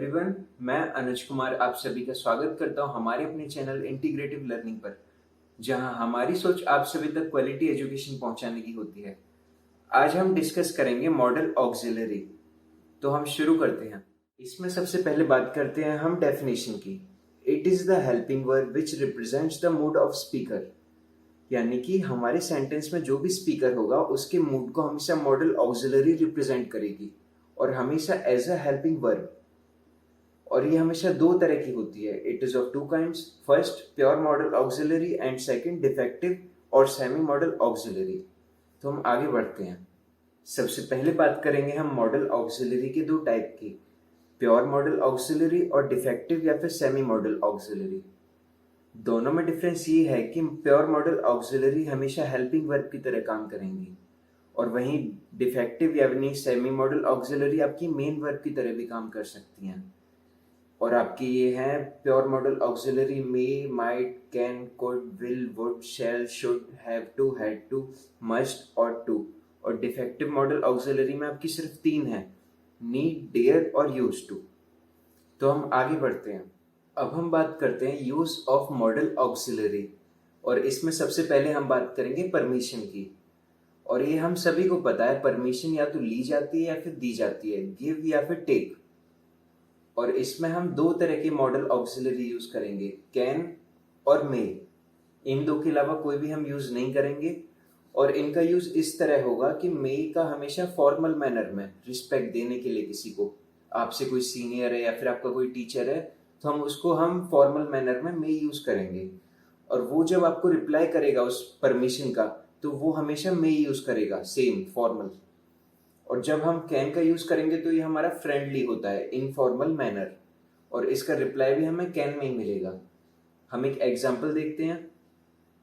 Everyone, मैं अनुज कुमार आप सभी का स्वागत करता हूं हमारे अपने चैनल इंटीग्रेटिव लर्निंग पर, जहां हमारी सोच आप सभी तक क्वालिटी एजुकेशन पहुंचाने की होती है। आज हम डिस्कस करेंगे मॉडल ऑक्सिलरी। तो हम शुरू करते हैं। इसमें सबसे पहले बात करते हैं हम डेफिनेशन की। It is the helping verb which represents the mood off speaker, यानी कि हमारे सेंटेंस में जो भी स्पीकर होगा उसके मूड को हमेशा मॉडल ऑक्सिलरी रिप्रेजेंट करेगी और हमेशा एज अ हेल्पिंग वर्ब। और ये हमेशा दो तरह की होती है। It is of two kinds, first pure modal auxiliary and second defective और सेमी मॉडल ऑक्सिलरी। तो हम आगे बढ़ते हैं। सबसे पहले बात करेंगे हम मॉडल ऑक्सिलरी के दो टाइप की, प्योर मॉडल ऑक्सिलरी और डिफेक्टिव या फिर सेमी मॉडल ऑक्सिलरी। दोनों में डिफरेंस ये है कि प्योर मॉडल ऑक्सिलरी हमेशा हेल्पिंग वर्ब की तरह काम करेंगी और वहीं डिफेक्टिव यानी सेमी मॉडल ऑक्सिलरी आपकी मेन वर्ब की तरह भी काम कर सकती हैं। और आपकी ये है pure modal auxiliary may, might, can, could, will, would, shall, should, have to, had to, must ought to. और डिफेक्टिव मॉडल ऑक्सिलरी में आपकी सिर्फ तीन है, नीड, डेयर और यूज टू। तो हम आगे बढ़ते हैं। अब हम बात करते हैं यूज ऑफ मॉडल ऑक्सिलरी और इसमें सबसे पहले हम बात करेंगे परमिशन की। और ये हम सभी को पता है, परमिशन या तो ली जाती है या फिर दी जाती है, गिव या फिर टेक। और इसमें हम दो तरह के मॉडल ऑक्सिलरी यूज करेंगे, कैन और मे। इन दो के अलावा कोई भी हम यूज नहीं करेंगे। और इनका यूज इस तरह होगा कि मे का हमेशा फॉर्मल मैनर में रिस्पेक्ट देने के लिए, किसी को, आपसे कोई सीनियर है या फिर आपका कोई टीचर है तो हम फॉर्मल मैनर में मे यूज करेंगे। और वो जब आपको रिप्लाई करेगा उस परमिशन का तो वो हमेशा मे यूज करेगा, सेम फॉर्मल। और जब हम कैन का यूज करेंगे तो ये हमारा फ्रेंडली होता है, इनफॉर्मल मैनर, और इसका रिप्लाई भी हमें कैन में ही मिलेगा। हम एक एग्जांपल देखते हैं।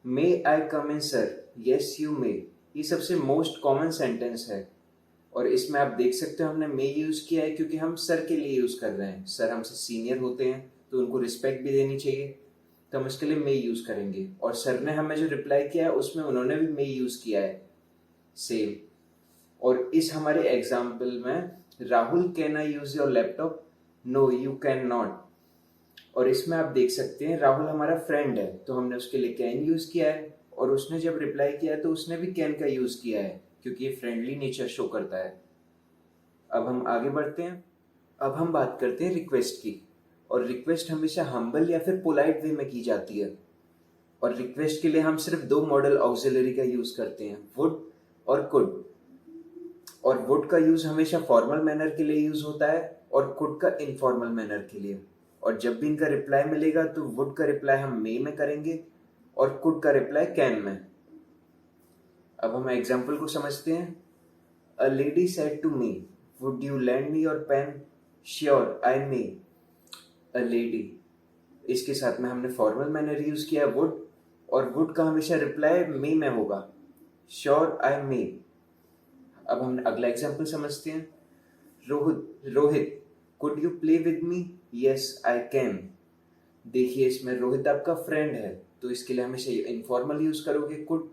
मे आई कम इन सर, यस यू मे। ये सबसे मोस्ट कॉमन सेंटेंस है और इसमें आप देख सकते हो हमने मे यूज किया है क्योंकि हम सर के लिए यूज कर रहे हैं। सर हमसे सीनियर होते हैं तो उनको रिस्पेक्ट भी देनी चाहिए, तो हम इसके लिए मे यूज करेंगे। और सर ने हमें जो रिप्लाई किया है उसमें उन्होंने भी मे यूज किया है, सेम। और इस हमारे एग्जाम्पल में, Rahul can I use your laptop, no you can not. और इसमें आप देख सकते हैं राहुल हमारा फ्रेंड है तो हमने उसके लिए कैन यूज किया है और उसने जब रिप्लाई किया है तो उसने भी कैन का यूज किया है क्योंकि ये फ्रेंडली नेचर शो करता है। अब हम आगे बढ़ते हैं। अब हम बात करते हैं रिक्वेस्ट की। और रिक्वेस्ट हमेशा हम्बल या फिर पोलाइट वे में की जाती है। और रिक्वेस्ट के लिए हम सिर्फ दो मॉडल ऑक्सिलरी का यूज करते हैं, वुड और कुड। और वुड का यूज हमेशा फॉर्मल मैनर के लिए यूज होता है और कुड का इनफॉर्मल मैनर के लिए। और जब भी इनका रिप्लाई मिलेगा तो वुड का रिप्लाई हम मे में करेंगे और कुड का रिप्लाई कैन में। अब हम एग्जाम्पल को समझते हैं। A lady said to me, would you lend me your pen, sure I may. A lady, इसके साथ में हमने फॉर्मल मैनर यूज किया है वुड, और वुड का हमेशा रिप्लाई मे में होगा, श्योर आई मे। अब हम अगला एग्जाम्पल समझते हैं। Rohit, could you play with me, yes I can. देखिए इसमें रोहित आपका फ्रेंड है तो इसके लिए हमेशा इनफॉर्मल यूज करोगे कुड,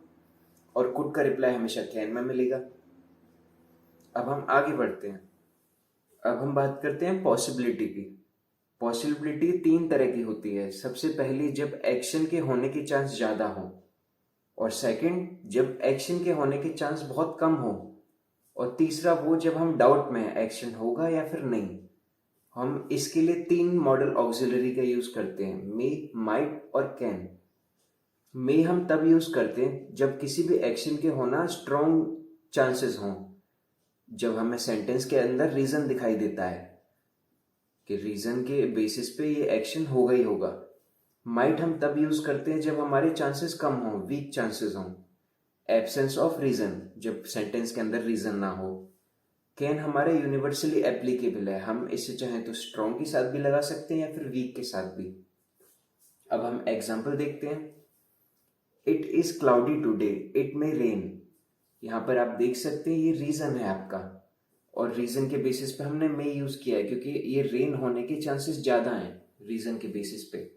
और कुड का रिप्लाई हमेशा कैन में मिलेगा। अब हम आगे बढ़ते हैं। अब हम बात करते हैं पॉसिबिलिटी की। पॉसिबिलिटी तीन तरह की होती है। सबसे पहली, जब एक्शन के होने के चांस ज्यादा हो, और सेकंड, जब एक्शन के होने के चांस बहुत कम हो, और तीसरा वो जब हम डाउट में है एक्शन होगा या फिर नहीं। हम इसके लिए तीन मॉडल ऑक्सिलरी का यूज करते हैं, मे, माइट और कैन। मे हम तब यूज करते हैं जब किसी भी एक्शन के होना स्ट्रॉन्ग चांसेस हों, जब हमें सेंटेंस के अंदर रीजन दिखाई देता है कि रीजन के बेसिस पे ये एक्शन होगा ही होगा। माइट हम तब यूज करते हैं जब हमारे चांसेस कम हों, वीक चांसेस हों, एब्सेंस ऑफ रीजन, जब सेंटेंस के अंदर रीजन ना हो। कैन हमारा यूनिवर्सली एप्लीकेबल है, हम इसे चाहें तो स्ट्रॉन्ग के साथ भी लगा सकते हैं या फिर वीक के साथ भी। अब हम एग्जाम्पल देखते हैं। It is cloudy today, it may rain. यहाँ पर आप देख सकते हैं ये रीजन है आपका, और रीजन के बेसिस पे हमने मे यूज किया है क्योंकि ये रेन होने के चांसेस ज्यादा हैं रीजन के बेसिस पे।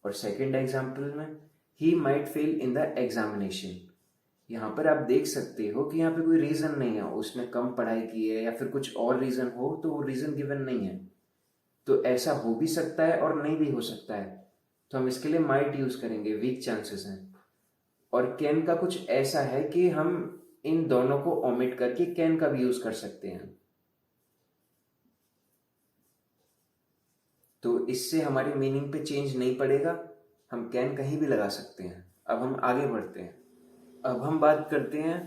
और सेकंड एग्जाम्पल में, he might fail in the examination. यहाँ पर आप देख सकते हो कि यहाँ पे कोई रीजन नहीं है, उसने कम पढ़ाई की है या फिर कुछ और रीजन हो तो वो रीजन गिवन नहीं है। तो ऐसा हो भी सकता है और नहीं भी हो सकता है, तो हम इसके लिए माइट यूज करेंगे, वीक चांसेस हैं। और कैन का कुछ ऐसा है कि हम इन दोनों को ओमिट करके कैन का भी यूज कर सकते हैं, तो इससे हमारी मीनिंग पे चेंज नहीं पड़ेगा, हम कैन कहीं भी लगा सकते हैं। अब हम आगे बढ़ते हैं। अब हम बात करते हैं,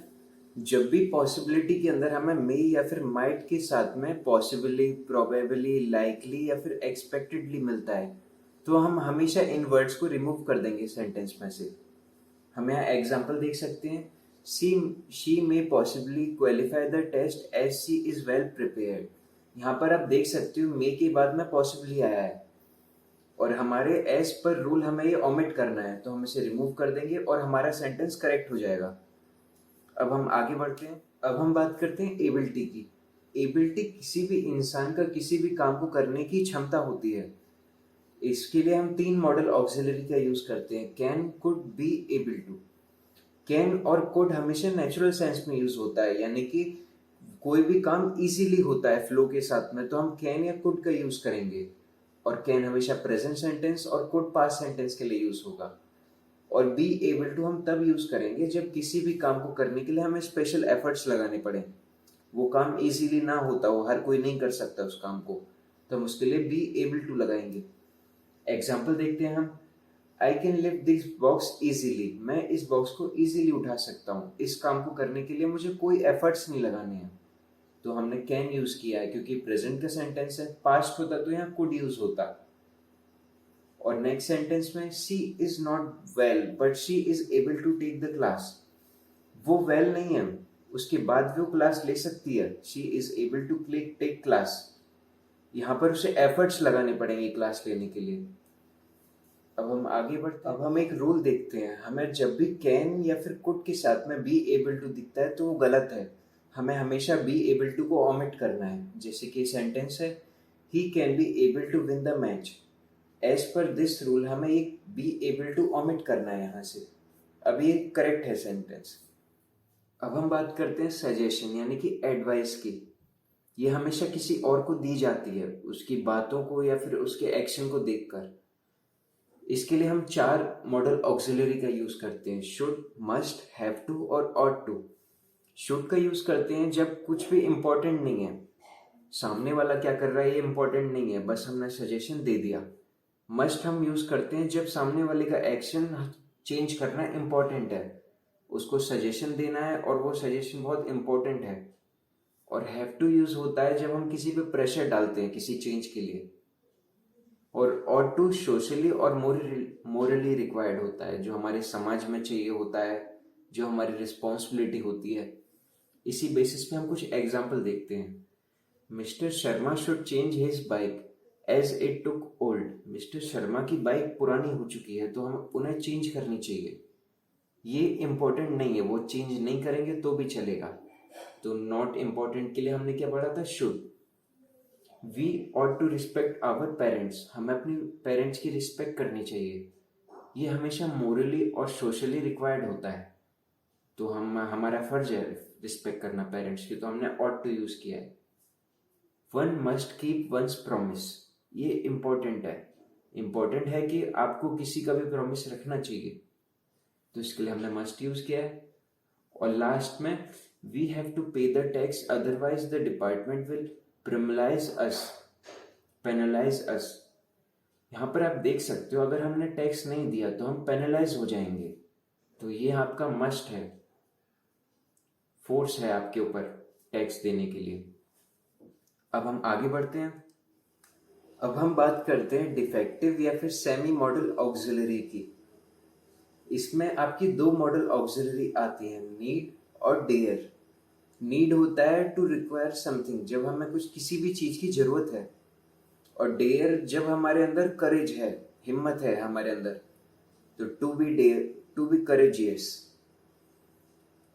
जब भी पॉसिबिलिटी के अंदर हमें मे या फिर माइट के साथ में पॉसिबली, प्रोबेबली, लाइकली या फिर एक्सपेक्टेडली मिलता है, तो हम हमेशा इन वर्ड्स को रिमूव कर देंगे सेंटेंस में से। हम यहाँ एग्जाम्पल देख सकते हैं, she may possibly qualify the test as she is well prepared. यहाँ पर आप देख सकते हो मे के बाद में पॉसिबली आया है और हमारे एज पर रूल हमें ये ओमिट करना है, तो हम इसे रिमूव कर देंगे और हमारा सेंटेंस करेक्ट हो जाएगा। अब हम आगे बढ़ते हैं। अब हम बात करते हैं एबिलिटी की। एबिलिटी किसी भी इंसान का किसी भी काम को करने की क्षमता होती है। इसके लिए हम 3 मॉडल ऑक्सिलरी का यूज करते हैं, can, could, be, able to. Can और कुड हमेशा नेचुरल सेंस में यूज होता है, यानी कि कोई भी काम इजीली होता है फ्लो के साथ में, तो हम कैन या कुड का यूज करेंगे। और कैन हमेशा प्रेजेंट सेंटेंस और कुड पास्ट सेंटेंस के लिए यूज होगा। और बी एबल टू हम तब यूज करेंगे जब किसी भी काम को करने के लिए हमें स्पेशल एफर्ट्स लगाने पड़े, वो काम इजीली ना होता हो, हर कोई नहीं कर सकता उस काम को, तो हम उसके लिए बी एबल टू लगाएंगे। एग्जाम्पल देखते हैं हम, I can lift this box easily. मैं इस बॉक्स को इजीली उठा सकता हूँ, इस काम को करने के लिए मुझे कोई एफर्ट्स नहीं लगाने हैं, तो हमने कैन यूज किया है क्योंकि प्रेजेंट का सेंटेंस है। पास्ट होता तो यहाँ कुड यूज होता। और नेक्स्ट सेंटेंस में, she is not well but she is able to take the class. वो वेल नहीं है, उसके बाद वो क्लास ले सकती है। She is able to take class, यहाँ पर उसे एफर्ट्स लगाने पड़ेंगे क्लास लेने के लिए। अब हम आगे बढ़ते हैं। अब हम एक रूल देखते हैं, हमें जब भी कैन या फिर कुड के साथ में बी एबल टू दिखता है तो वो गलत है, हमें हमेशा बी एबल टू को ओमिट करना है। जैसे कि सेंटेंस है, he can be able to win the match. As per this rule हमें एक बी एबल टू ओमिट करना है यहाँ से। अब ये करेक्ट है सेंटेंस। अब हम बात करते हैं सजेशन यानी कि एडवाइस की। ये हमेशा किसी और को दी जाती है, उसकी बातों को या फिर उसके एक्शन को देखकर। इसके लिए हम 4 मॉडल ऑक्सिलरी का यूज करते हैं, शुड, मस्ट, हैव टू और ऑट टू। शुड का यूज करते हैं जब कुछ भी इंपॉर्टेंट नहीं है, सामने वाला क्या कर रहा है ये इंपॉर्टेंट नहीं है, बस हमने सजेशन दे दिया। मस्ट हम यूज करते हैं जब सामने वाले का एक्शन चेंज करना इंपॉर्टेंट है, उसको सजेशन देना है और वो सजेशन बहुत इंपॉर्टेंट है। और हैव टू यूज होता है जब हम किसी पे प्रेशर डालते हैं किसी चेंज के लिए। और ऑट टू सोशली और मोरली रिक्वायर्ड होता है, जो हमारे समाज में चाहिए होता है, जो हमारी रिस्पॉन्सिबिलिटी होती है। इसी बेसिस पे हम कुछ एग्जाम्पल देखते हैं। Mister Sharma should change his bike as it took old. Mister Sharma की बाइक पुरानी हो चुकी है तो हम उन्हें चेंज करनी चाहिए। ये इम्पोर्टेंट नहीं है, वो चेंज नहीं करेंगे तो भी चलेगा। तो नॉट इम्पोर्टेंट के लिए हमने क्या पढ़ा था, should. We ought to respect our parents, हमें अपने पेरेंट्स की रिस्पेक्ट करनी चाहिए। ये हमेशा मोरली और सोशली रिक्वायर्ड होता है, तो हमारा फर्ज है रिस्पेक्ट करना पेरेंट्स की, तो हमने ऑट टू यूज किया है। One must keep once promise, ये इम्पोर्टेंट है। इम्पोर्टेंट है कि आपको किसी का भी प्रॉमिस रखना चाहिए, तो इसके लिए हमने मस्ट यूज किया है। और लास्ट में, we have to pay the tax otherwise the department will penalize us. यहाँ पर आप देख सकते हो, अगर हमने टैक्स नहीं दिया तो हम पेनलाइज हो जाएंगे, तो ये आपका मस्ट है, फोर्स है आपके ऊपर टैक्स देने के लिए। अब हम आगे बढ़ते हैं। अब हम बात करते हैं डिफेक्टिव या फिर सेमी मॉडल ऑक्सिलरी की। इसमें आपकी 2 मॉडल ऑक्सिलरी आती हैं, नीड और डेयर। नीड होता है टू रिक्वायर समथिंग, जब हमें कुछ किसी भी चीज की जरूरत है। और डेयर जब हमारे अंदर करेज है, हिम्मत है हमारे अंदर, तो टू बी करेजियस।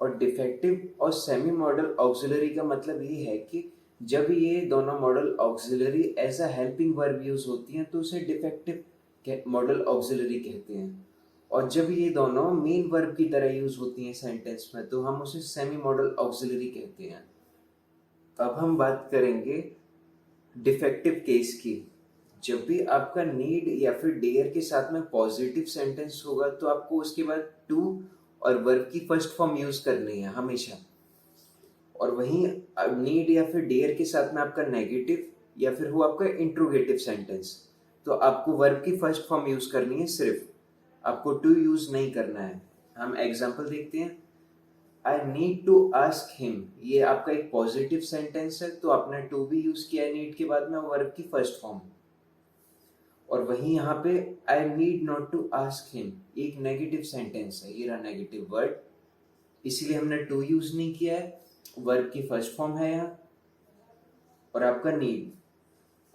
और डिफेक्टिव और सेमी मॉडल ऑक्सिलरी का मतलब ये है कि जब ये दोनों modal auxiliary as a helping verb use होती हैं तो उसे डिफेक्टिव मॉडल ऑक्सिलरी कहते हैं। और जब ये दोनों मेन वर्ब की तरह यूज होती हैं सेंटेंस में तो हम उसे सेमी मॉडल ऑक्सिलरी कहते हैं। अब हम बात करेंगे डिफेक्टिव केस की। जब भी आपका नीड या फिर डेयर के साथ में पॉजिटिव सेंटेंस होगा तो आपको उसके बाद टू और वर्ब की फर्स्ट फॉर्म यूज करनी है हमेशा। और वहीं नीड या फिर डेयर के साथ में आपका नेगेटिव या फिर वो आपका इंट्रोगेटिव सेंटेंस, तो आपको वर्ब की फर्स्ट फॉर्म यूज करनी है सिर्फ, आपको टू यूज नहीं करना है। हम एग्जांपल देखते हैं। I need to ask him, ये आपका एक पॉजिटिव सेंटेंस है तो आपने टू भी यूज किया है नीड के बाद में वर्ब की फर्स्ट फॉर्म। और वहीं यहाँ पे I need not to ask him एक नेगेटिव सेंटेंस है, ये रहा नेगेटिव वर्ड, इसीलिए हमने टू यूज नहीं किया है, वर्ब की फर्स्ट फॉर्म है यहाँ और आपका नीड।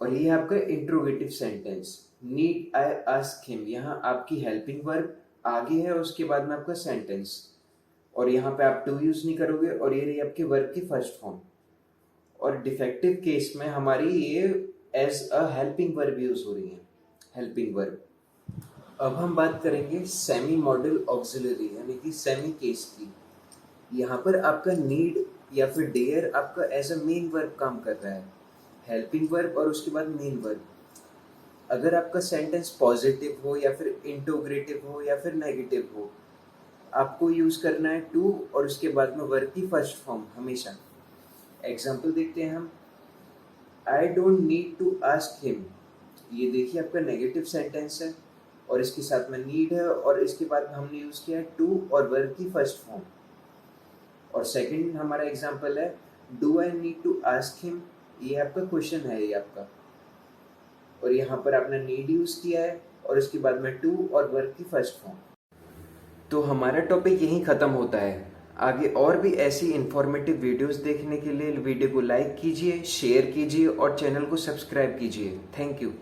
और ये आपका interrogative sentence, need I ask him, यहाँ आपकी हेल्पिंग वर्ब आगे है उसके बाद में आपका सेंटेंस, और यहाँ पे आप टू यूज नहीं करोगे और ये रही आपकी वर्ब की फर्स्ट फॉर्म। और डिफेक्टिव केस में हमारी ये as a helping verb use हो रही है, हेल्पिंग वर्ब। अब हम बात करेंगे सेमी मॉडल ऑक्सिलरी यानी कि सेमी केस की। यहाँ पर आपका नीड या फिर डेयर आपका एज अ मेन वर्ब काम कर रहा है, हेल्पिंग वर्ब और उसके बाद मेन वर्ब। अगर आपका सेंटेंस पॉजिटिव हो या फिर इंटोग्रेटिव हो या फिर नेगेटिव हो, आपको यूज करना है टू और उसके बाद में वर्ब की फर्स्ट फॉर्म हमेशा। एग्जाम्पल देखते हैं हम। I don't need to ask him, ये देखिए आपका नेगेटिव सेंटेंस है और इसके साथ में नीड है और इसके बाद हमने यूज किया है टू और वर्ब की फर्स्ट फॉर्म। और सेकंड हमारा एग्जांपल है do I need to ask him, ये आपका क्वेश्चन है ये आपका, और यहाँ पर आपने नीड यूज किया है और इसके बाद में टू और वर्ब की फर्स्ट फॉर्म। तो हमारा टॉपिक यहीं खत्म होता है। आगे और भी ऐसी इंफॉर्मेटिव वीडियोस देखने के लिए वीडियो को लाइक कीजिए, शेयर कीजिए और चैनल को सब्सक्राइब कीजिए। Thank you.